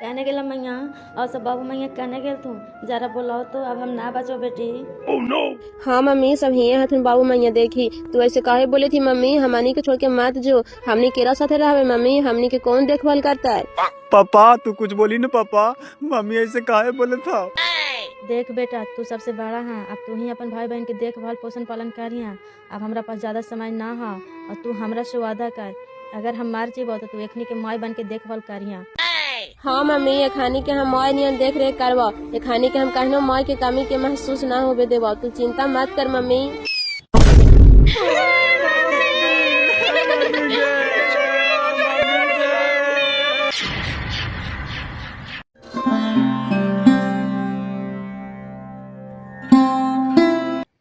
कहने गेला मैया और सब बाबू मैया कहने गेल तू जरा बोलाओ तो अब हम ना बचो बेटी। हाँ मम्मी सब हिये हथुन बाबू मैया देखी तू ऐसे काहे बोली थी मम्मी हमनी के छोड़ के मत जो हमनी केरा साथे रहवे मम्मी हमनी के कौन देखभाल करता है। पापा तू कुछ बोली ना पापा, मम्मी ऐसे काहे बोले था। देख बेटा तू सबसे बड़ा है, अब तू ही अपन भाई बहन के देखभाल पोषण पालन करिया। अब हमरा पास ज्यादा समय ना है और तू हमरा से वादा कर अगर हम मार जीबो तो तू एखनी के माई बन के देखभाल करिया। हाँ मम्मी ये खानी के हम माय नियन देख रेख करवा ये खानी के हम कहनो माय के कमी के महसूस ना होवे देवा तू चिंता मत कर मम्मी।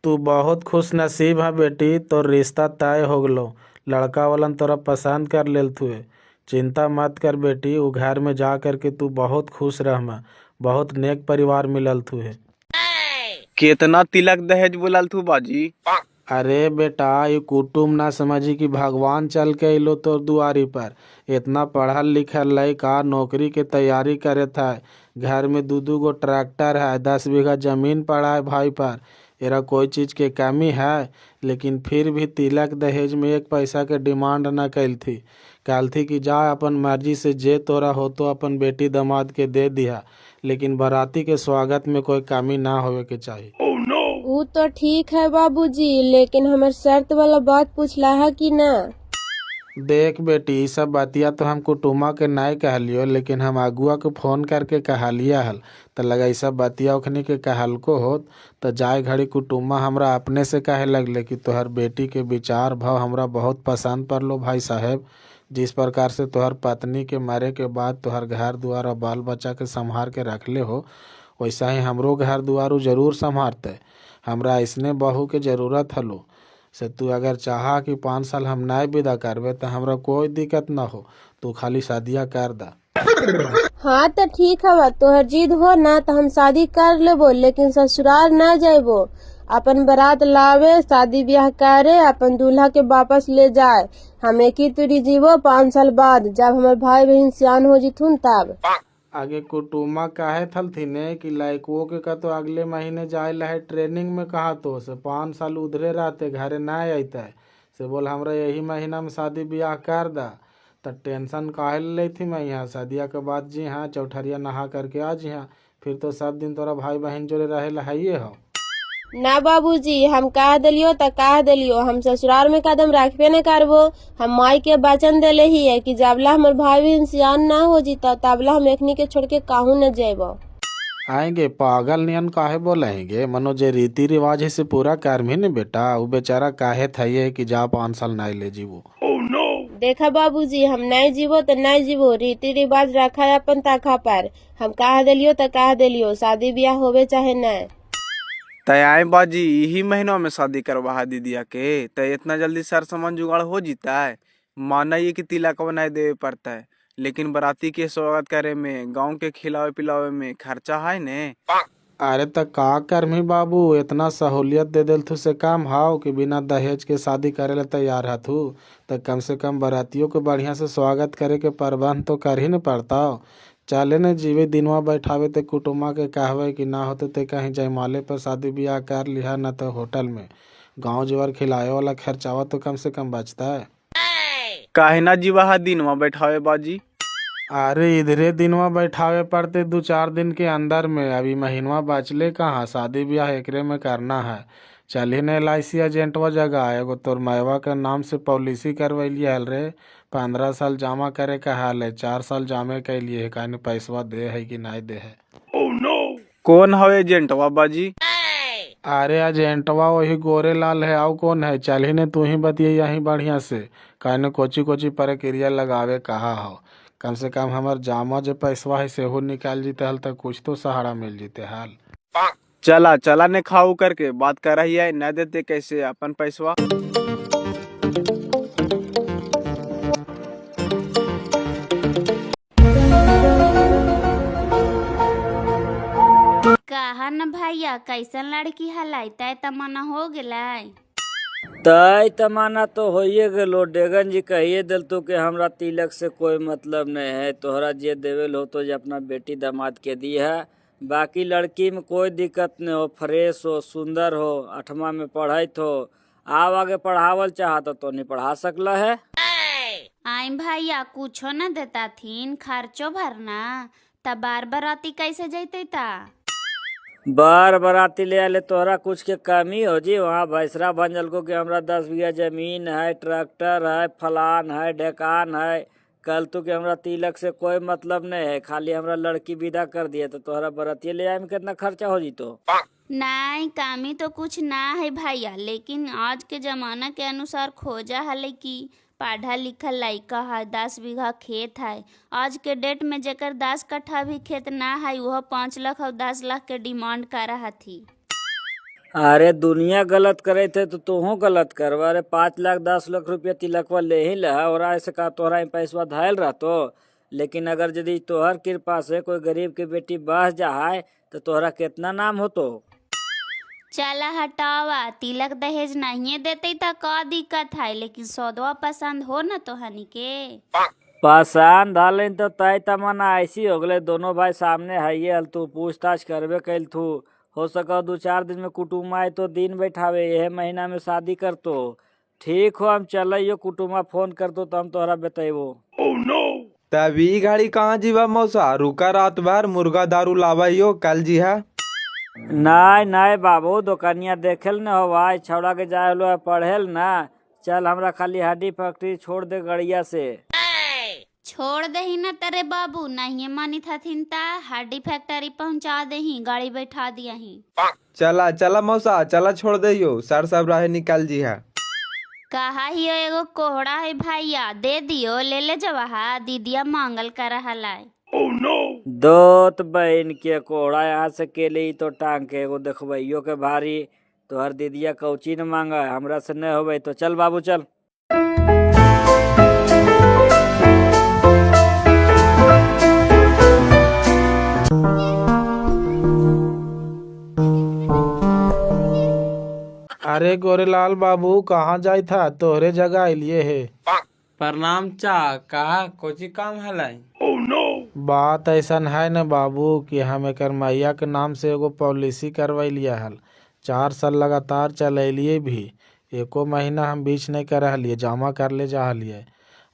तू बहुत खुश नसीब है बेटी, तो रिश्ता तय हो गलो। लड़का वालन तोरा पसंद कर लेल तुए। चिंता मत कर बेटी, वो घर में जा कर के तू बहुत खुश रहमा। बहुत नेक परिवार मिलल तुहे। कितना तिलक दहेज बोलल तू बाजी। अरे बेटा ये कुटुम ना समझी कि भगवान चल के अलो तो दुआरी पर। इतना पढ़ल लिखल लड़का नौकरी के तैयारी करे था, घर में दू गो ट्रैक्टर है, 10 बीघा जमीन पड़ा है भाई पर। एरा कोई चीज के कमी है, लेकिन फिर भी तिलक दहेज में 1 पैसा के डिमांड न कैल थी। कहल थी कि जा अपन मर्जी से जे तोरा हो तो अपन बेटी दामाद के दे दिया, लेकिन बाराती के स्वागत में कोई कमी ना होवे के चाहिए। वो तो ठीक है बाबूजी, लेकिन हमार शर्त वाला बात पूछला है कि ना। देख बेटी ई सब बातिया तो हम कुटुमा के नहीं कहलियो, लेकिन हम अगुआ को फोन करके कहलिया हल। तो लगा सब बातिया ओखनी के कहलको होत तो जाए घड़ी कुटुमा हमरा अपने से कहे लगले कि तोहर बेटी के विचार भाव हमरा बहुत पसंद पड़लो भाई साहब। जिस प्रकार से तोहर पत्नी के मरे के बाद तोहर घर दुआर और बाल बच्चा के संभाल के रखले हो, वैसा ही हमरो घर दुआरू जरूर संभालते। हमरा इसने बहू के जरूरत हलो से तू अगर चाहा कि 5 साल हम नहीं विदा करबे तो हमरा कोई दिक्कत ना हो, तू खाली शादिया कर दा। हाँ तो ठीक है तोहर जिद हो ना तो हम शादी कर लेबो, लेकिन ससुराल न जाबो। अपन बारात लावे शादी ब्याह करे अपन दूल्हा के वापस ले जाए। हम एक ही तुरी जीवो 5 साल बाद जब हमारे भाई बहन सियान हो जिथुन तब। आगे कुटुमा काहे थल थी ने कि लाइकुओ के का तो अगले महीने जाए है ट्रेनिंग में। कहा तो से 5 साल उधरे रहते घरे ना अत है से बोल हमरा यही महीना में शादी ब्याह कर दा। तो टेंशन काहे ले थी मैं यहाँ शादिया के बाद जी हाँ चौठरिया नहा करके आ जी हाँ, फिर तो सब दिन तोरा भाई बहन जोड़े रहे है हो। ना बाबूजी हम कह दिलियो तो कह दिलियो, हम ससुराल में कदम रखबे न करबो। हम माई के वचन दिले ही है कि जबला हमारे भाई बहन सियान ना हो जीता तबला हम एकनी के छोड़ के कहूँ न जेबो। आएंगे पागल नियन काहे बोलेंगे, मनो जे रीति रिवाज है से पूरा कर्म ही नहीं बेटा। वो बेचारा काहे था ये कि जा 5 साल नहीं ले जीवो। देखा बाबूजी हम नहीं जीवो तो नहीं जीवो, रीति रिवाज रखा है अपन ताखा पर। हम कह दिलियो तो कह दिलियो, शादी ब्याह होवे चाहे न। तय बाजी यही महीनों में शादी करवा दीदिया के, तय इतना जल्दी सर सामान जुगाड़ हो जीता है। माना ये कि तिलक नहीं देवे पड़ता है, लेकिन बाराती के स्वागत करे में गांव के खिलावे पिलावे में खर्चा है ने। अरे तो का करमी बाबू, इतना सहूलियत दे दिल थू से काम हाउ कि बिना दहेज के शादी करे ला तैयार है तू। तो कम से कम बारातियों के बढ़िया से स्वागत करे के प्रबंध तो कर ही न पड़ता। चले न जीवे दिनवा बैठावे ते कुटुमा के कहवे कि ना होते ते कहीं जयमाले पर शादी ब्याह कर लिया, न तो होटल में। गांव जवर खिलाए वाला खर्चावा तो कम से कम बचता है। काहे ना जीवा दिनवा बैठावे बाजी। अरे इधरे दिनवा बैठावे पड़ते 2-4 दिन के अंदर में। अभी महीनवा बचले कहाँ, शादी ब्याह एकरे में करना है। चल ही न LIC एजेंटवा जगह एगो तोर मैवा के नाम से पॉलिसी करवैलिए हल रे। 15 साल जमा करे का हाल है, 4 साल जामे के लिए कहने पैसवा दे है कि नहीं दे है। कौन हवे एजेंटवा बाजी। अरे एजेंटवा वही गोरे लाल है, आओ कौन है। चल ही ने तू ही बतिये यही बढ़िया से कहने कोची प्रक्रिया लगावे कहा हो। कम से कम हमार जामा जो पैसवा है सेहो निकाल जीते हल तो कुछ तो सहारा मिल जीते हाल। चला ने खाऊ करके बात कर रही है, न देते कैसे अपन पैसवा। कहा न भैया कैसन लड़की हलाई तय तमन्ना हो गेलै। तय तमाना तो होइए गेलो। डेगन जी कहिए दिल तो कि हमरा तिलक से कोई मतलब नहीं है, तोहरा जे देवेल हो तो जे अपना बेटी दामाद के दी है। बाकी लड़की में कोई दिक्कत नहीं हो, फ्रेश हो, सुंदर हो, 8वां में पढ़त हो, आव आगे पढ़ावल चाहत तो नहीं पढ़ा सकला है। आई भैया कुछो न देता थीन, खर्चो भरना तब बार बराती कैसे जैते ता? बार बराती ले आले तोहरा कुछ के कमी हो जी। वहाँ भैसरा भंजल को कि हमरा 10 बीघा जमीन है, ट्रैक्टर है, फलान है, ढेकान है। कल तो कि हमरा तिलक से कोई मतलब नहीं है, खाली हमरा लड़की विदा कर दिए तो तोहरा बराती ले आए में कितना खर्चा हो जी तो? नहीं कमी तो कुछ ना है भैया, लेकिन आज के जमाना के अनुसार खोजा है कि पढ़ा लिखल लड़का है, 10 बीघा खेत है। आज के डेट में जेकर 10 कट्ठा भी खेत ना है वह 5 लाख और 10 लाख के डिमांड कर रहा थी। अरे दुनिया गलत करे थे तो तू गलत करवा। अरे 5 लाख 10 लाख रुपया तिलकवा ले ही ले और ऐसे का तोहरा पैसा धायल रह तो। लेकिन अगर यदि तोहर कृपा से कोई गरीब की बेटी बस जाए तो तोहरा कितना नाम हो तो? चला हटावा, तिलक दहेज नहीं देते तो का दिक्कत है, लेकिन सौदवा पसंद हो न तो हनी के। पसंद हलन तो तय तमन्ना ऐसी हो गए, दोनों भाई सामने है ये हल, तू पूछताछ करबे कैल थू। हो सका 2-4 दिन में कुटुम्ब आए तो दिन बैठावे, यह महीना में शादी कर तो ठीक हो। हम चलो कुटुम्बा फोन कर दो तो हम तोहरा बतेबो। तभी गाड़ी कहाँ जीवा मौसा, रुका रात भर मुर्गा दारू लावाइयो कल जी है। नहीं नहीं बाबू, दुकानिया देखेल न हो भाई, छौड़ा के जाए लो पढ़ेल ना। चल हमरा खाली हड्डी फैक्ट्री छोड़ दे गड़िया से। छोड़ दही न तेरे बाबू, नहीं मानी थथिन ता हड्डी फैक्ट्री पहुंचा दही, गाड़ी बैठा दिया ही। चला चला मौसा चला छोड़ दियो, सर सब राहे निकल जी है। कहा ही एगो कोहड़ा है भैया, दे दियो, ले ले जवाहा, दीदिया मांगल कर हलाय। दोत बहन के कोड़ा यहाँ से के लिए तो टांग के एगो देखबैयो के भारी। तोहर दीदिया कौची न मांगा, हमरा से नहीं होवे तो चल बाबू चल। अरे गोरेलाल बाबू कहाँ जाई था, तोहरे जगह अलिए है। प्रणाम चा, कहा कोची काम हलाई? बात ऐसा है न बाबू कि हम एक मैया के नाम से एगो पॉलिसी करवैलिए हल। 4 साल लगातार चलैलिए भी, एको महीना हम बीच नहीं कर रहिए, जमा कर ले जा रहिए।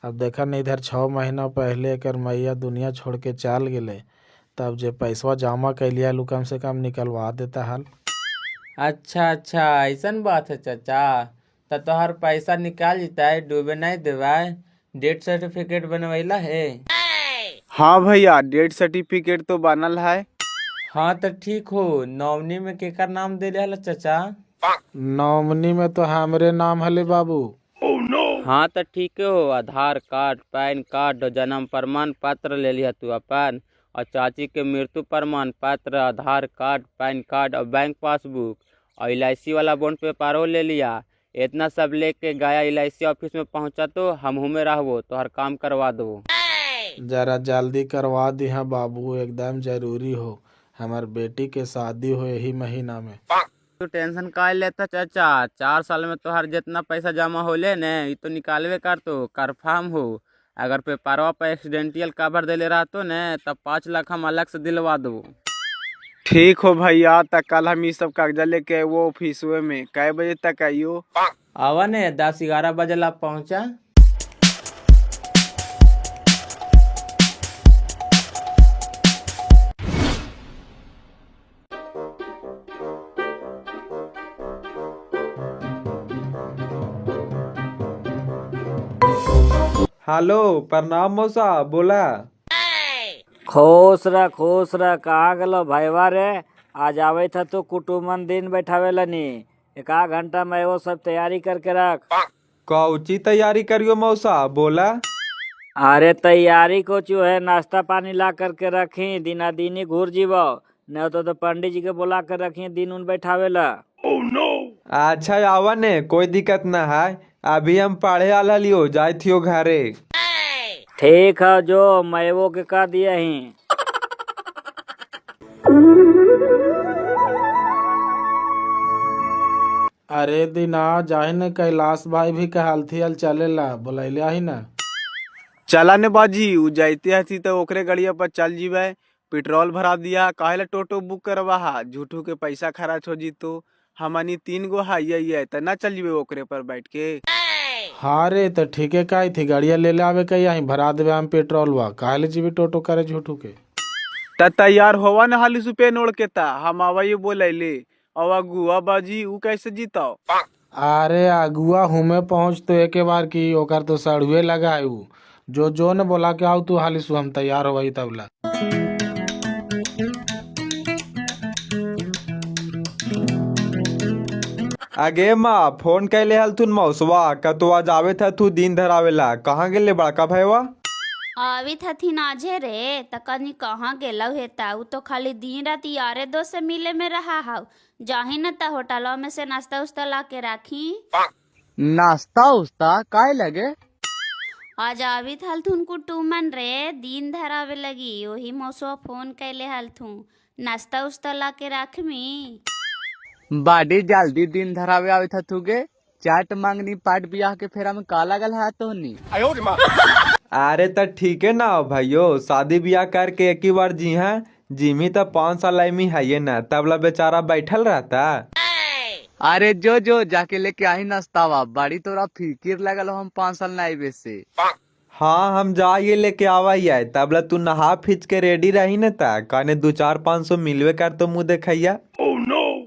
अब देखा न इधर 6 महीना पहले एक मैया दुनिया छोड़ के चल गए, तब जे पैसवा जमा कैलिए लू कम से कम निकलवा देता हल। अच्छा अच्छा ऐसन बात है चाचा, तो तोहर पैसा निकाल जीता है, डूबे नहीं देवा। डेथ सर्टिफिकेट बनवैला है? हाँ भैया, डेथ सर्टिफिकेट तो बनल है। हाँ तो ठीक हो। नॉमिनी में केकर नाम दे रहा चाचा? नॉमिनी में तो हमरे नाम हले बाबू। हाँ तो ठीक हो। आधार कार्ड, पैन कार्ड, जन्म प्रमाण पत्र ले लिया तू अपन, और चाची के मृत्यु प्रमाण पत्र, आधार कार्ड, पैन कार्ड और बैंक पासबुक और LIC वाला बॉन्ड पेपरों ले लिया। इतना सब लेके गया LIC ऑफिस में पहुंचा तो हम में रहबो तो हर काम करवा दो। जरा जल्दी करवा दी हाँ बाबू, एकदम जरूरी हो, हमार बेटी के शादी हो यही महीना में। तो टेंशन काहे लेता चाचा, 4 साल में तो हर जितना पैसा जमा होले ने ये तो निकालवे कर तो कंफर्म हो। अगर पेपरवा पर एक्सीडेंटियल कवर देले रहतो ने तब 5 लाख हम अलग से दिलवा दो। ठीक हो भैया, तक कल हम ये सब कागजा लेके वो ऑफिस में कै बजे तक आइयो? आवा ने 10-11 बजे ला पहुंचा। हेलो प्रणाम मौसा, बोला। खुश रह, कहाँ गलो भाईवा रे? आज आवे था तो कुटुम्बन दिन बैठावे लनी, 1 घंटा में वो सब तैयारी करके रख। कौची तैयारी करियो मौसा, बोला। अरे तैयारी को चू है, नाश्ता पानी ला करके रखी, दिना दिनी घूर जीवो, नहीं तो पंडित जी के बुला कर रखी दिन उन बैठावे ला। अच्छा आवा ने, कोई दिक्कत ना है, अभी हम पढ़े आला लियो जाए थियो घरे। ठीक है, जो मैं वो के कह दिया ही। अरे दिना जाहि ने कैलाश भाई भी कहल थी अल चलेला बोलैले ही ना। चला ने बाजी उ जाते हथी तो ओकरे गड़िया पर चल जीवे। पेट्रोल भरा दिया काहेला टोटो बुक करवा झूठू के पैसा खर्च हो जीतो। हमनी 3 गो हाई त ना चल जीवे ओकरे पर बैठ के। हाँ रे तो ठीके काई थी गाड़िया ले ले आवे कही यहीं भरा देवे हम पेट्रोलवा काहे जीवी टोटो करे झूठू के। त तैयार होवा न हाली सुपे नोड़ के ता हम आवा ये बोलैले। अवा गुआ बाजी उ कैसे जीताओ। अरे अगुआ हुमे पहुँच तो एके बार की ओकर तो सड़ुए लगा है जो ने बोला के आओ तू हाली सु हम तैयार हो तबला। आगे माँ फोन कैले हल तुन मौसवा का तो आज आवे था तू दिन धरावेला कहाँ गेले बड़का भैया। आवी थथिन आजे रे त कनी कहाँ गेलौ हेता उ तो खाली दिन रात यारे दो से मिले में रहा हाउ जाही न त होटलों में से नाश्ता उस्ता ला के राखी। नाश्ता उस्ता काय लगे। आज आवी थलथुन कुटुमन रे दिन धरावे लगी वही मौसवा फोन कैले हलथू नाश्ता उस्ता ला के राखमी। बाडी जल्दी दिन धरावे आवे था तुगे चाट मांगनी पाट बियाह के फेरा में का लागल है तो नहीं। अरे तो ठीक है ना भाइयों शादी ब्याह करके एक ही बार जी हैं जिमी तो 5 साल आईमी है ये ना तबला बेचारा बैठल रहता। अरे जो जाके लेके आई नाश्तावा बाड़ी तोरा फिकिर लगल हम 5 साल ना आईबे से। हाँ हम जा ये लेके आवा ही है तबला तू नहा फिच के रेडी रही न ता काने 2-4-500 मिलवे कर तो मुँह देखैया।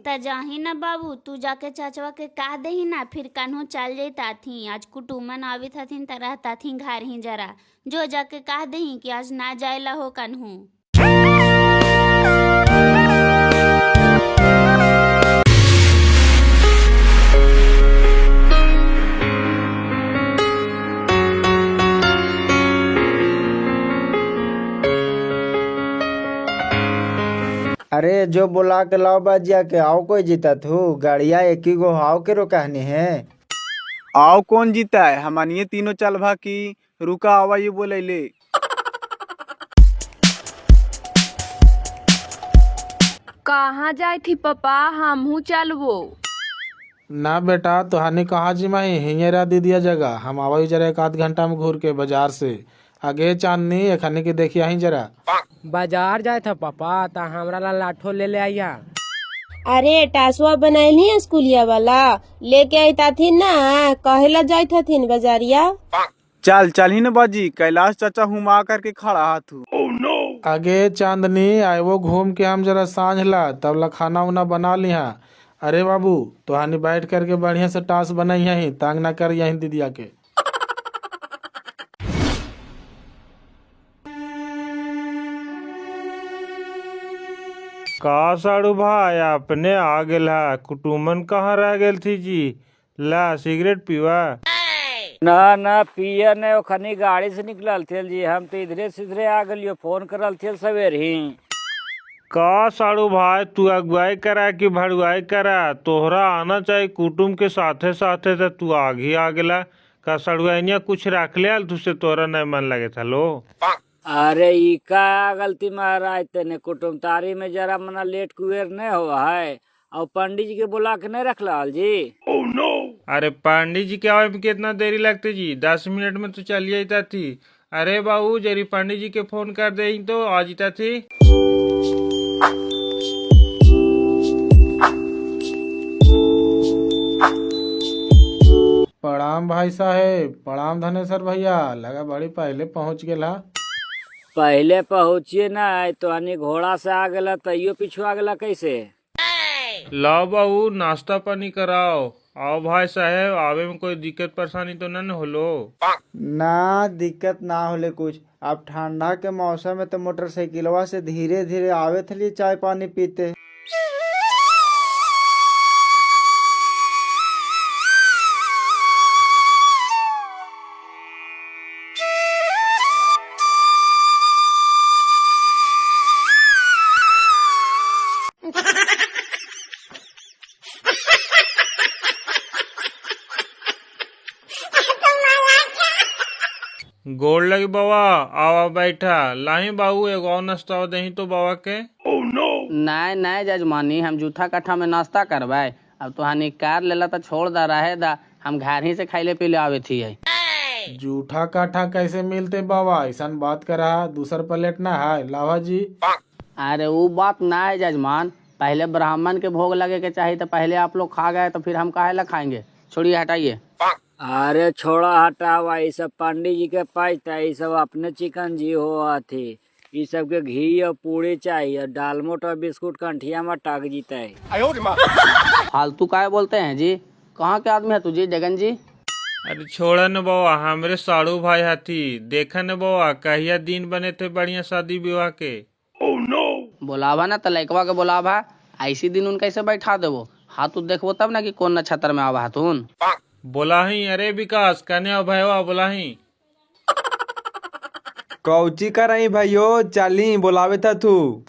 त जाही ना बाबू तू जाके चाचवा के कह दही ना फिर कन्हू चल जैता थी आज कुटुमन आवी थथिन त रहता थी घर ही जरा जो जाके कह दही कि आज ना जायला हो कन्हू। अरे जो बुला के लाओ बाजिया के आओ कोई जीता थू गाड़िया एक ही गो हाव के रोकहने है। आओ कौन जीता है हमनिए तीनों चल भा की रुका आवा ये बोलैले। कहाँ जाए थी पापा हमहू चलबो। ना बेटा तुहानी कहाँ जिमाही हिंगेरा दीदिया जगह हम आवाई जरा 1 आध घंटा में घूर के बाजार से आगे चांदनी एखनी के देखिया ही जरा। बाजार जाए था पापा ता हमरा ला लाठो ले ले आइया। अरे टासवा बनैली स्कूलिया वाला लेके आई थी ना कहेला जाए थथिन बाजारिया। चल चल ही न बाजी कैलाश चाचा हुमा करके खड़ा हाथू। आगे चांदनी आयो घूम के हम जरा सांझ ला तबला खाना उना बना लिहा। अरे बाबू तुहानी बैठ करके बढ़िया से टास बनाई यहीं तांग ना कर यहीं दीदिया के। का साड़ू भाई अपने आ गेल है कुटुमन कहाँ रह गेल थी जी ला सिगरेट पीवा। ना पिया ने ओखनी गाड़ी से निकलल थे जी हम तो इधरे सिधरे आ गलियो फोन करल थे सवेर ही। का साड़ू भाई तू अगुवाई करा कि भड़ुआई करा तोहरा आना चाहिए कुटुम के साथे साथे तो तू आगे आ गेला का सड़ुआइनिया कुछ रख ले तुझसे तोरा नहीं मन लगे था लो। अरे ई का गलती महाराज तेने कुटुमतारी में जरा मना लेट कुएर नहीं हुआ है और पंडित जी के बुला के नहीं रख लाल जी। अरे पंडित जी के आवे में कितना देरी लगती जी 10 मिनट में तो चली जाता थी। अरे बाबू जरी पंडित जी के फोन कर दे तो आ जाता थी। प्रणाम भाई साहेब प्रणाम धनेश्वर भैया लगा बड़ी पहले पहुँच गेला। पहले पहुँचिए ना तो अन्य घोड़ा से आ गला तैयो पिछुआ गला कैसे। लाओ बाबू नाश्ता पानी कराओ। आओ भाई साहेब आवे में कोई दिक्कत परेशानी तो न होलो। ना दिक्कत ना होले कुछ अब ठंडा के मौसम में तो मोटरसाइकिलवा से धीरे धीरे आवे थे चाय पानी पीते। गोड़ लगी बाबा आवा बैठा लाही बाबू एगो और नाश्ता दही तो बाबा के। नहीं जजमानी हम जूठा कट्ठा में नाश्ता करवाए अब तो हानि कार लेला तो छोड़ दा रहे दा, हम घर ही से खाइले पीले आवे थी। जूठा काठा कैसे मिलते बाबा, ऐसा बात करा दूसर प्लेट ना है लावा जी। अरे वो बात ना है जजमान, पहले ब्राह्मण के भोग लगे के चाहिए तो पहले आप लोग खा गए तो फिर हम काहे ला खाएंगे। छोड़िए हटाइए। अरे छोड़ा हटावा, ये सब पंडित जी के पाइता, ये सब अपने चिकन जी हो थे। ये सब के घी और पूरी चाहिए, दालमोट और बिस्कुट कंठिया में टाक जीता है। फालतू काहे बोलते हैं जी, कहाँ के आदमी है तुझे जगन जी? अरे छोड़ा न बउआ, हमरे साड़ू भाई हाथी। देखा न बउआ, कहिया दिन बने थे बढ़िया शादी विवाह के। बोलावा ना तलैकवा के बोलावा, ऐसी दिन उन कैसे बैठा देवो, हाथ देखबो तब ना कि कौन नक्षत्र में आवा हाथुन। बोलाही, अरे विकास कन्या भैया बोलाही। कौची कराई भाइयों, चाली बोलावे था तू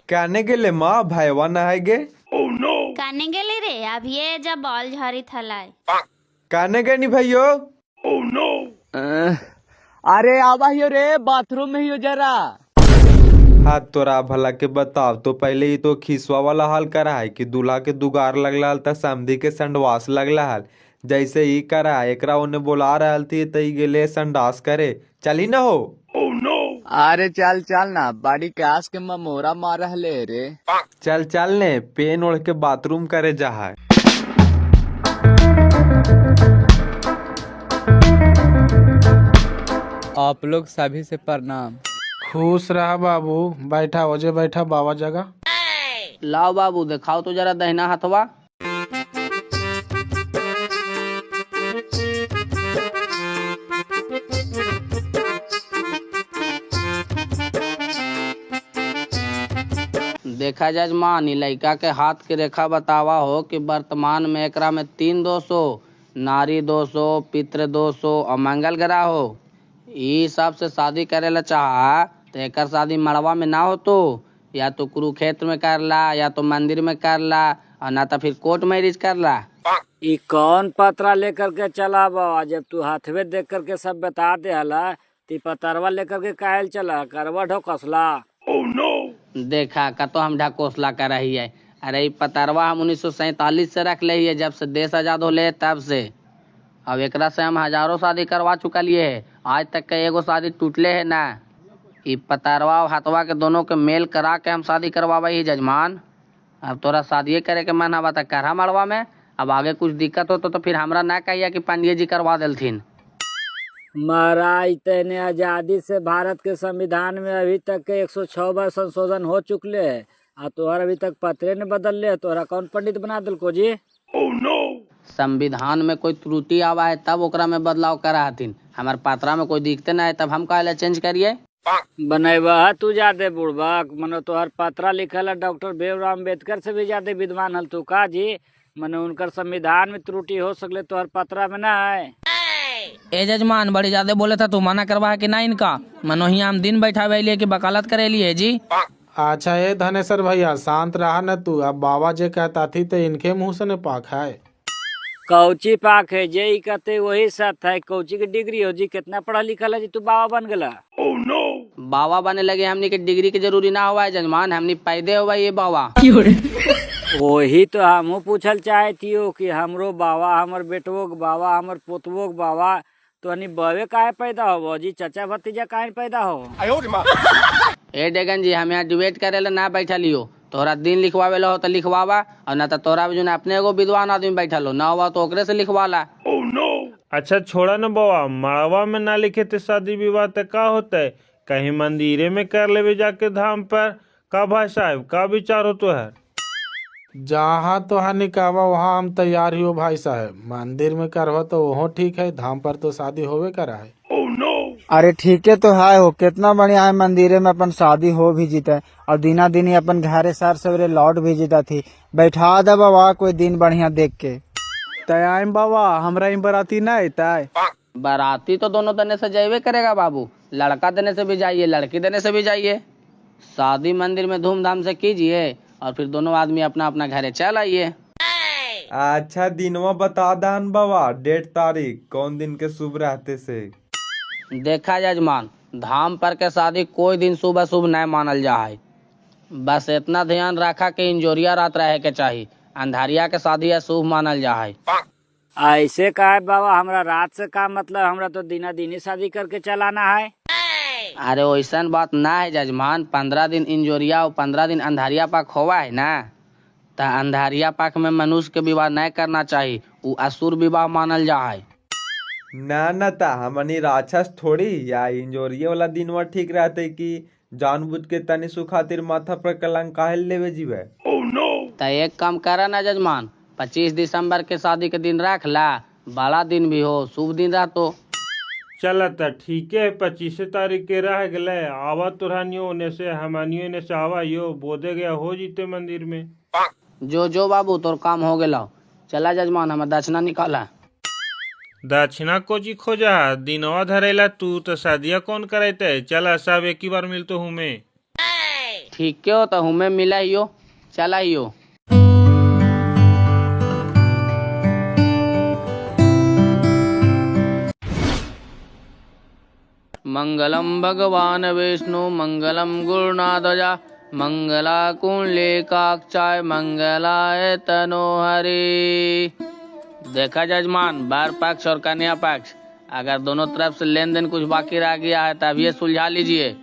कहने के ले माँ भाईवा न है गे। काने गेली रे, अब ये जब बॉल झरी थलाए कहने गए नहीं भाइयों। अरे आवा हियो रे, बाथरूम में हियो जरा। हाँ तोरा भला के बताव तो पहले ही तो खिसवा वाला हाल करा है कि दूल्हा के दुगार लगला हल त समधी के संडवास लगला हल। जैसे ही करा एकरा उन्हें बोला रहल थी तई गेले संडास करे, चली न हो। अरे चल चल ना, बाड़ी के आस के मोरा मार रहले रे। चल चल ने, पेन ओढ़ के बाथरूम करे जा है। आप लोग सभी से प्रणाम। खुश रहा बाबू, बैठा ओजे बैठा बाबा जगह। लाओ बाबू दिखाओ तो जरा दहिना हाथवा। देखा जजमान, लड़का के हाथ के रेखा बतावा हो कि वर्तमान में एकरा में 3 दोष हो, नारी दोष हो, पितृ दोष हो और मंगल ग्रह हो। ई सब से शादी करे ला चाहा तो एकर शादी मड़वा में ना हो तो या तो कुरुक्षेत्र में कर ला या तो मंदिर में कर ला और ना तो फिर कोर्ट मैरिज कर ला। ये कौन पतरा लेकर के चला बा, जब तू हाथवे देख करके सब बता दे हला, ती पतरवा लेकर के कायल चला, करवा ढोकसला। देखा का तो हम ढकोसला कर रही है। अरे ई पतरवा हम 1947 से रख ले, जब से देश आजाद हो ले तब से। अब एकरा से हम हजारों शादी करवा चुका लिए है, आज तक के एगो शादी टूटले है ना। ई पतरवा और हथवा के दोनों के मेल करा के हम शादी करवावा ही जजमान। अब तोरा शादी करे के मन हवा तक करा मड़वा में, अब आगे कुछ दिक्कत हो तो फिर हमरा ना कहिया कि पंडित जी करवा देलथिन। महाराज तेने आजादी से भारत के संविधान में अभी तक के 106 बार संशोधन हो चुकले है, आ तोहर अभी तक पत्रे ने बदल ले, तोहरा कौन पंडित बना दिल को जी? संविधान में कोई त्रुटि आवा है तब ओकरा में बदलाव करा हथिन, हमार पात्रा में कोई दिखते ना है तब हम काहे ला चेंज करिए। बनैबा तू ज्यादा बुढ़बक, मनो तोहर पत्रा लिखल है डॉक्टर भीमराव अम्बेडकर से भी ज्यादा विद्वान हल तू का जी? मनो उनकर संविधान में त्रुटि हो सकले तोहर पत्रा में ना है। ए जजमान बड़ी ज्यादा बोले था, तू मना करवा है कि ना इनका? मनो ही हम दिन बैठावे लिए कि वकालत करे लिए जी। अच्छा ये धनेश्वर भैया शांत रहा न तू, अब बाबा जे कहता थी तो इनके मुंह से न पाक है। कौची पाक है जे ही कहते वही सत है। कौची की डिग्री हो जी, कितना पढ़ा लिखा है जी तू बाबा बन गला? बाबा बने लगे हमनी के डिग्री की जरूरी ना हुआ है जजमान, हमनी पैदे हुआ ये बाबा। वही तो हमहू पूछल चाहती हो कि हमरो बाबा, हमर बेटवो के बाबा, हमर पोतवो के बाबा, तो हनी बवे काहे पैदा हो जी? चचा भतीजा काहे पैदा हो? ए डेगन जी, हम यहाँ डिबेट करे ला ना बैठा लियो, तोहरा दिन लिखवावे ला हो तो लिखवावा, और ना तो तोरा जो अपने एगो विद्वान आदमी बैठा लो ना हुआ तो ओकरे से लिखवाला। अच्छा छोड़ा न बउआ, मड़वा में ना लिखे थे शादी विवाह तो का होता है? कहीं मंदिरे में कर लेवे जाके धाम पर। का भाई साहब का विचार हो तो है? जहाँ तो हानि कहवा वहाँ हम तैयार ही हो भाई साहब, मंदिर में करवा तो वहाँ ठीक है, धाम पर तो शादी होवे करा है। अरे ठीक है तो है हो, कितना बढ़िया है, मंदिरे में अपन शादी हो भी जीता और दिना दिन ही अपन घरे सार सवेरे लौट भी जीता थी। बैठा दे बाबा कोई दिन बढ़िया देख के। तयाम बाबा हमरा बराती ना अता? बाराती तो दोनों देने से जाइए करेगा बाबू, लड़का देने से भी जाइए लड़की देने से भी जाइए। शादी मंदिर में धूमधाम से कीजिए और फिर दोनों आदमी अपना अपना घरे चल आइए। अच्छा दिनवा बता दान बाबा, डेट तारीख कौन दिन के शुभ रहते से? देखा जजमान, धाम पर के शादी कोई दिन सुबह शुभ नहीं मानल जा है, बस इतना ध्यान रखा कि इंजोरिया रात रहे के चाहिए, अंधारिया के शादी अशुभ मानल जा है। ऐसे का है बाबा, हमरा रात से का मतलब, हमरा तो दिना दिन ही शादी करके चलाना है। अरे वैसन बात ना है जजमान, 15 दिन इंजोरिया और 15 दिन अंधारिया पाक होवा है ना, तो अंधारिया पाक में मनुष्य के विवाह नहीं करना चाहिए, वो असुर विवाह मानल जा है। ना न ता हमनी राक्षस थोड़ी, या इंजोरिये वाला दिन वह ठीक रहते कि जानबूझ के तनी सु खातिर माथा पर कलंक काहे लेवे जीवे। तो एक काम करा ना जजमान, 25 दिसंबर के शादी के दिन रख ला, बड़ा दिन भी हो, शुभ दिन रह तो। चल त ठीक है, 25 तारीख के रह गए, आवा तुरहानियो होने से हमनियो ने से आवा यो बोधे गया हो जीते मंदिर में। जो बाबू तोर काम हो गया, चला जजमान हमें दक्षिणा निकाला। दक्षिणा कोची खोजा, दिनवा धरेला तू तो शादिया कौन करते, चला सब एक ही बार मिलतो हूँ मैं। ठीक हो तो हमें मिला हियो, चला हियो। मंगलम भगवान विष्णु मंगलम गुरुनाथजा मंगला कुंडलिकाक्षाय मंगलाय तनोहरि। देखा जजमान, वर पक्ष और कन्या पक्ष अगर दोनों तरफ से लेन देन कुछ बाकी रह गया है तब ये सुलझा लीजिए,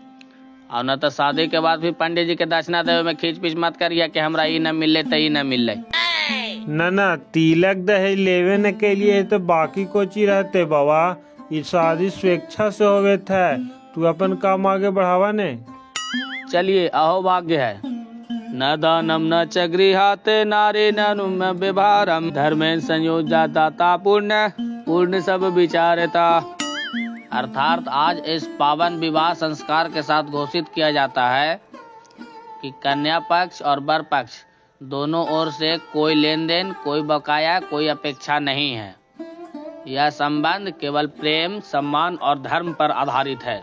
और न तो शादी के बाद भी पंडित जी के दक्षिणा देवे में खींच पीछ मत करिए कि हमरा ये न मिले तो ये न मिले। ना तिलक दहेज लेवे न के लिए तो बाकी कोची रहते बाबा, ये शादी स्वेच्छा से होवे था, तू अपन काम आगे बढ़ावा ने। चलिए अहो भाग्य है, न दानम न च गृहाते नारी ननुम विभारम धर्मेन संयोजाता पुण्य पूर्ण सब विचारता। अर्थात आज इस पावन विवाह संस्कार के साथ घोषित किया जाता है कि कन्या पक्ष और वर पक्ष दोनों ओर से कोई लेन देन, कोई बकाया, कोई अपेक्षा नहीं है। यह संबंध केवल प्रेम, सम्मान और धर्म पर आधारित है।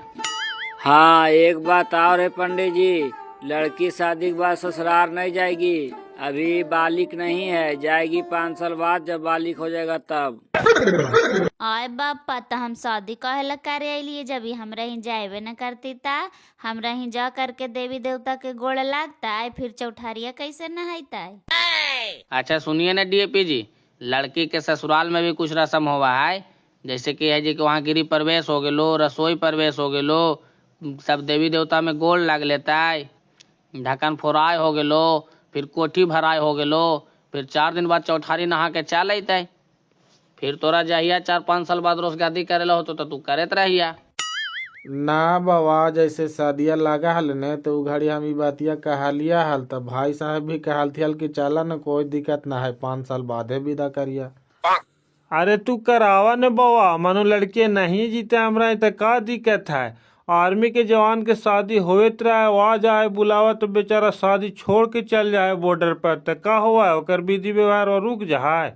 हाँ, एक बात और है पंडित जी, लड़की शादी के बाद ससुराल नहीं जाएगी, अभी बालिक नहीं है, जाएगी 5 साल बाद, जब बालिक हो जाएगा तब। आय बापा, तो हम शादी कहेला करे लिए, जब ही हमरा ही जाएबे न करती ता हमरा ही जा करके देवी देवता के गोड़ लागता है, फिर चौठारिया कैसे नहाता है। अच्छा सुनिए ना डीएपी जी, लड़की के ससुराल में भी कुछ रस्म हुआ है, जैसे कि है जी कि वहाँ गिरी प्रवेश हो गेलो, रसोई प्रवेश हो गेलो, सब देवी देवता में गोड़ लग लेता है, ढक्कन फोराय हो गेलो, फिर कोठी भराय हो गेलो, फिर 4 दिन बाद चौठारी नहा के चल अतै, फिर तोरा जहिया 4-5 साल बाद रोजगादी करेला हो तो तू करत रहिया। ना बाबा, जैसे शादिया लगा हल ने तो उ घड़ी हम ई बातिया कहालिया हल, तब भाई साहब भी कहलती हल कि चला न कोई दिक्कत ना है, 5 साल बादे विदा करिया। अरे तू करावा न बाबा, मानो लड़के नहीं जीते हमरा तो का दिक्कत है, आर्मी के जवान के शादी होवे रहा, वहाँ जाए बुलावा तो बेचारा शादी छोड़ के चल जाए बॉर्डर पर, तो का हुआ ओकर विधि व्यवहार और रुक जाए।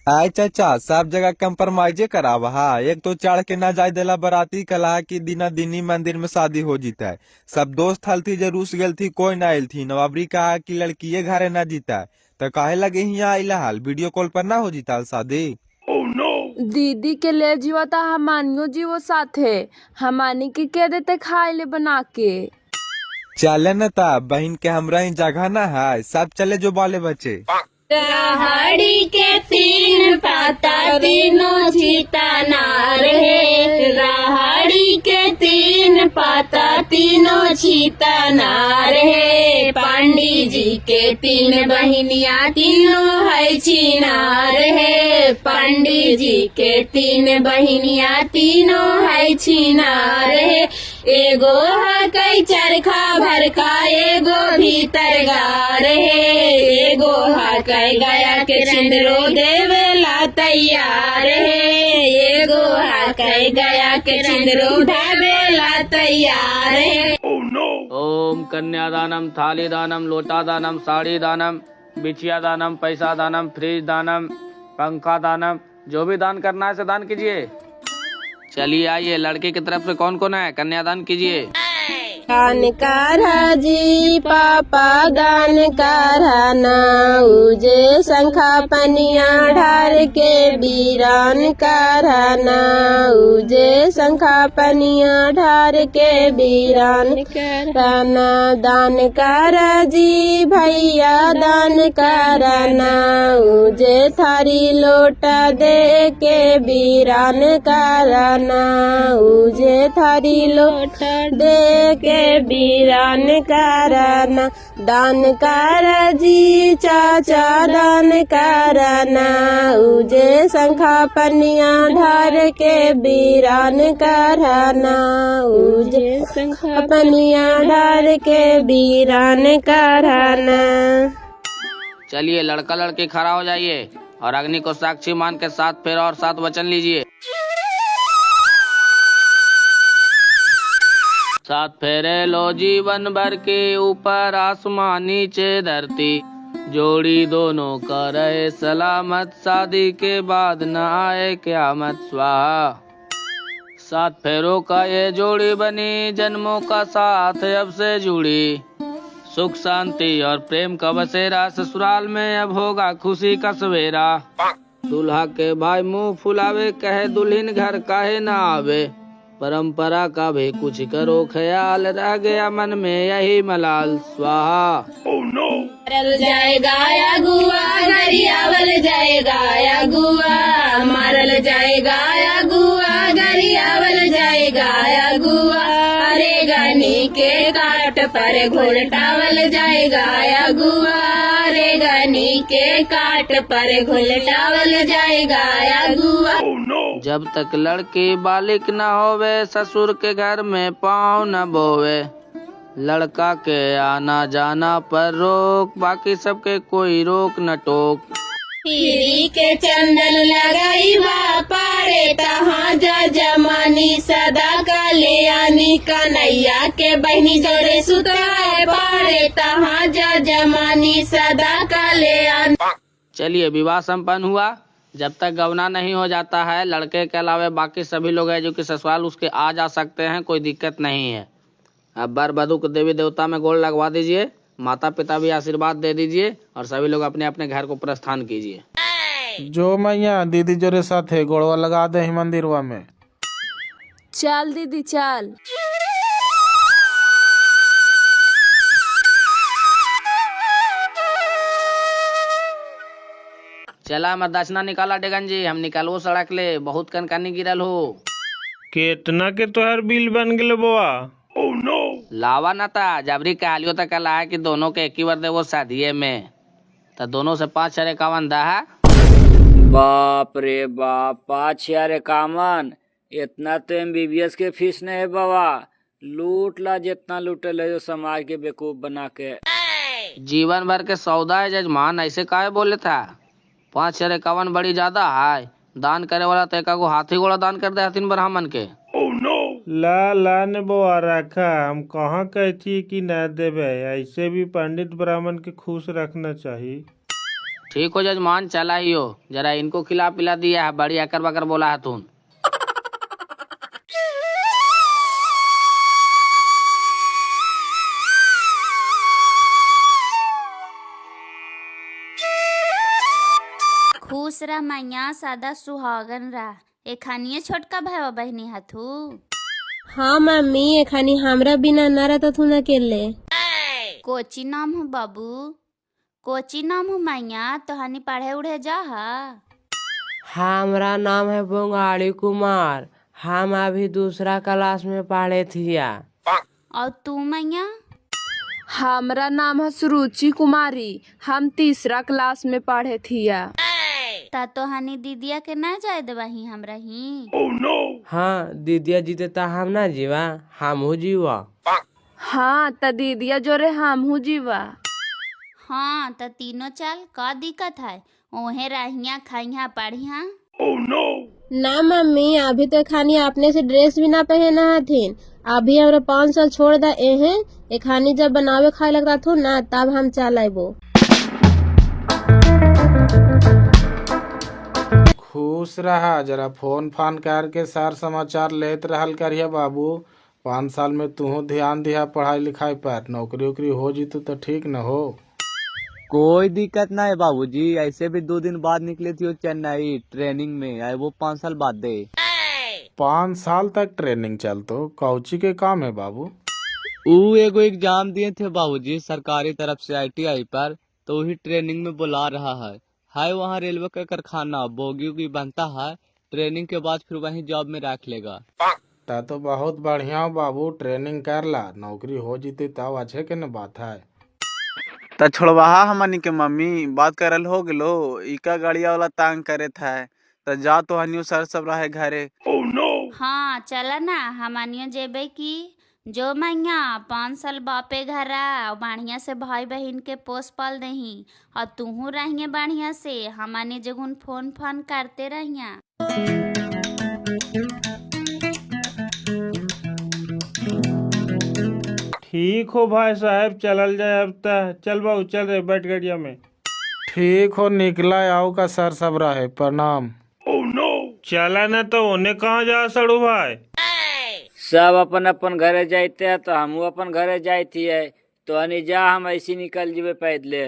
आय चाचा, सब जगह कंप्रोमाइजे करावा हा, एक तो चढ़ के ना जाए देला बराती, कला कि दिना दिनी मंदिर में शादी हो जीता है। सब दोस्त हल थी जो रूस गल थी, कोई ना आयल थी, नवाबरी कहा कि लड़की घरे ना जीता है, तो काहे लगे यहाँ आइला हाल, वीडियो कॉल पर ना हो जीता शादी। दीदी के ले जीवा था, हमानियो जीवो साथे, हमानी के देते खाए ले बना के। चले न ता बहन के हमरा ही जगह ना है, सब चले जो बाले बच्चे। राहड़ी के 3 पाता तीनों जीता नार है, राहड़ी के 3 पाता तीनों जीता नार है, पंडित जी के 3 बहिनिया तीनों है छिनार है, पंडित जी के 3 बहिनिया तीनों है छिनार है, एगो है कई चरखा भरका, एगो भीतर गार है, एगो है कई गया के चंद्रो देवेला तैयार है, एगो है कई गया के चंद्रो देवेला तैयार है। ओम कन्यादानम, थाली दानम, लोटा दानम, साड़ी दानम, बिछिया दानम, पैसा दानम, फ्रिज दानम, पंखा दानम, जो भी दान करना है से दान कीजिए। चलिए आइए, लड़के की तरफ से कौन कौन है, कन्यादान कीजिए। गान कारा जी पापा गान काराना उजे शंखा पनिया ढार के बीरान काराना उजे शंखा पनिया ढार के बीरान काराना दान कारा जी भैया दान काराना उजे थारी लोटा दे के बीरान काराना उजे थारी लोटा दे के बीरान काराना दान कारा जी चाचा दान काराना उजे शंखा पनिया ढार के बीरान काराना उजे शंखा पनिया ढार के बीरान काराना। चलिए लड़का लड़की खड़ा हो जाइए और अग्नि को साक्षी मान के 7 फेरा और 7 वचन लीजिए। 7 फेरे लो जीवन भर के, ऊपर आसमान नीचे धरती, जोड़ी दोनों का रहे सलामत, शादी के बाद न आए क्यामत स्वाहा। 7 फेरों का ये जोड़ी बनी, जन्मों का साथ अब से जुड़ी, सुख शांति और प्रेम का बसेरा, ससुराल में अब होगा खुशी का सवेरा। दूल्हा के भाई मुंह फुलावे, कहे दुल्हन घर काहे ना आवे, परंपरा का भी कुछ करो ख्याल, रह गया मन में यही मलाल स्वाहा। मारल जाएगा या गुआ, गरियावल जाएगा या गुआ, मारल जाएगा या गुआ, गरियावल जाएगा या गुआ, अरे गनी के काट पर घुलटावल जाएगा या गुआ, अरे गनी के काट पर घुलटावल जाएगा या गुआ। जब तक लड़की बालिक न होवे, ससुर के घर में पाँव न बोवे, लड़का के आना जाना पर रोक, बाकी सबके कोई रोक न टोक। पीरी के चंदन लगाई बा, पारे तहाँ जा जमानी, सदा कल्याणी कन्हैया के बहनी जोड़े सुतराए, पारे तहाँ जा जमानी, सदा कल्याणी। चलिए विवाह संपन्न हुआ। जब तक गवना नहीं हो जाता है, लड़के के अलावा बाकी सभी लोग हैं जो कि ससुराल उसके आ जा सकते हैं, कोई दिक्कत नहीं है। अब बर वधू को देवी देवता में गोड़ लगवा दीजिए, माता पिता भी आशीर्वाद दे दीजिए और सभी लोग अपने अपने घर को प्रस्थान कीजिए। जो मैया दीदी जोरे साथे गोड़वा लगा दे ही मंदिरवा में। चल दीदी चल। चला मैं दक्षिणा निकाला डेगन जी, हम निकालो सड़क ले, बहुत कनकानी गिरल हो। केतना के तोहर बिल बन गए बुआ? लावा न था जबरी कहलियो तक कला है कि दोनों के एक ही बार दे वो शादिये में, तो दोनों से 5,51 दा है। बाप रे बाप, 5,51! इतना तो MBBS के फीस नहीं है बाबा। लूट ला जितना लूटे ले जो समाज के बेवकूफ बना के। जीवन भर के सौदा है जजमान, ऐसे काहे बोले था? 5,51 बड़ी ज्यादा है। दान करे वाला तो एक हाथी घोड़ा दान कर दे हथिन ब्राह्मण के। ला ने बुआ रखा, हम कहाँ कहती कि न देवे, ऐसे भी पंडित ब्राह्मण के खुश रखना चाहिए। ठीक हो जजमान, चला ही हो, जरा इनको खिला पिला दिया है, बड़ी अकर बकर बोला है तुम। खुश रह मैया, सदा सुहागन रह। एखानिए छोटका भाई बहनी हथू। हाँ मम्मी, एखानी हमरा बिना न रहता तू न अकेले। कोची नाम हो बाबू? कोची नाम हो मैया? तोहानी पढ़े उड़े जा हा? हमारा नाम है बंगाड़ी कुमार, हम अभी दूसरा क्लास में पढ़े थिया। और तू मैया? हमारा नाम है सुरुचि कुमारी, हम तीसरा क्लास में पढ़े थिया। ता तोहानी दीदिया के ना जाए देवाही हमरा ही? हाँ दीदिया जीते ता हम ना जीवा, हमहू जीवा। हाँ त दीदिया जोरे हमहू जीवा। हाँ त तीनों चल, का दिक्कत है? ओहे रहिया खाइया पढ़िया। ना मम्मी, अभी तो खानी अपने से ड्रेस भी ना पहना हथिन, अभी हमरा 5 साल छोड़ दा एहे, एखानी जब बनावे खाए लगता थो ना तब हम चल आइबो। खुश रहा, जरा फोन फान करके सार समाचार लेत रहल करिए बाबू। 5 साल में तू ध्यान दिया पढ़ाई लिखाई पर, नौकरी वोकरी हो जीतू तो ठीक न हो। कोई दिक्कत ना है बाबूजी, ऐसे भी 2 दिन बाद निकले थी वो चेन्नई ट्रेनिंग में, आए वो 5 साल बाद दे। 5 साल तक ट्रेनिंग चलतो, कौची के काम है बाबू? ऊ एगो एग्जाम दिए थे बाबूजी सरकारी तरफ से ITI पर, तो वही ट्रेनिंग में बुला रहा है। हाय वहाँ रेलवे का कारखाना बोगी उगी बनता है, ट्रेनिंग के बाद फिर वहीं जॉब में रख लेगा। ता तो बहुत बढ़िया हो बाबू, ट्रेनिंग कर ला, नौकरी हो जीती तब अच्छे के न बात है। त छोड़वाहा हमनी के मम्मी बात करल हो गेलो, इका गाड़िया वाला तांग करे था। त जा तो हनियो सर सब रहे घरे। हाँ चला ना हमनियो जेबे की जो मैया 5 साल बापे घर आ बढ़िया से भाई बहन के पोस पाल दही और तूहू रहिए बढ़िया से, हमने जगुन फोन फान करते रहिया। ठीक हो भाई साहब, चलल जाए अब तक। चल बाबू चल रहे, बैठ गाड़िया में। ठीक हो, निकला आओ का सर सब रहे, प्रणाम। चला न तो उन्हें कहाँ जा सड़ू भाई। सब अपन अपन घरे जाते हैं तो हमू अपन घरे जाती है, तो अनी जा हम ऐसी निकल जीवे पैदले।